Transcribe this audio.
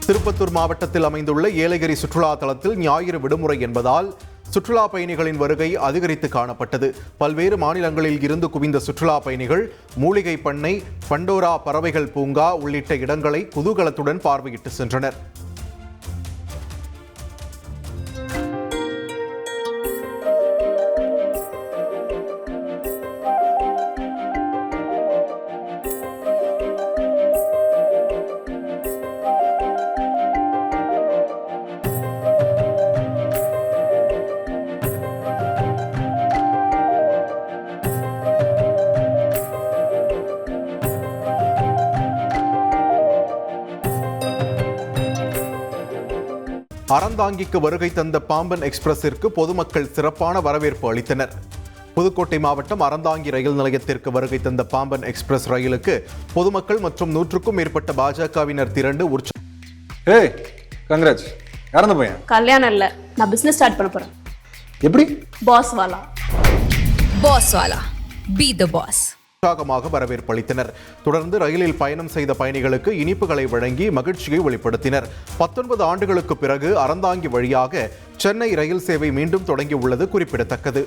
திருப்பத்தூர் மாவட்டத்தில் அமைந்துள்ள ஏலகிரி சுற்றுலா தலத்தில் ஞாயிறு விடுமுறை என்பதால் சுற்றுலா பயணிகளின் வருகை அதிகரித்து காணப்பட்டது. பல்வேறு மாநிலங்களில் இருந்து குவிந்த சுற்றுலா பயணிகள் மூலிகை பண்ணை, பண்டோரா பறவைகள் பூங்கா உள்ளிட்ட இடங்களை குதூகலத்துடன் பார்வையிட்டு சென்றனர். அறந்தாங்கிக்கு வருகை தந்த பாம்பன் எக்ஸ்பிரஸிற்கு பொதுமக்கள் சிறப்பான வரவேற்பு அளித்தனர். புதுக்கோட்டை மாவட்டம் அறந்தாங்கி ரயில் நிலையத்திற்கு வருகை தந்த பாம்பன் எக்ஸ்பிரஸ் ரயிலுக்கு பொதுமக்கள் மற்றும் 100க்கும் மேற்பட்ட பாஜகவினர் திரண்டு கல்யாணம் இல்ல, நான் பிசினஸ் ஸ்டார்ட் பண்ண போறேன். எப்படி? பாஸ் வாலா பி தி பாஸ். உற்சாகமாக வரவேற்பு அளித்தனர். தொடர்ந்து ரயிலில் பயணம் செய்த பயணிகளுக்கு இனிப்புகளை வழங்கி மகிழ்ச்சியை வெளிப்படுத்தினர். 19 ஆண்டுகளுக்கு பிறகு அறந்தாங்கி வழியாக சென்னை ரயில் சேவை மீண்டும் தொடங்கியுள்ளது குறிப்பிடத்தக்கது.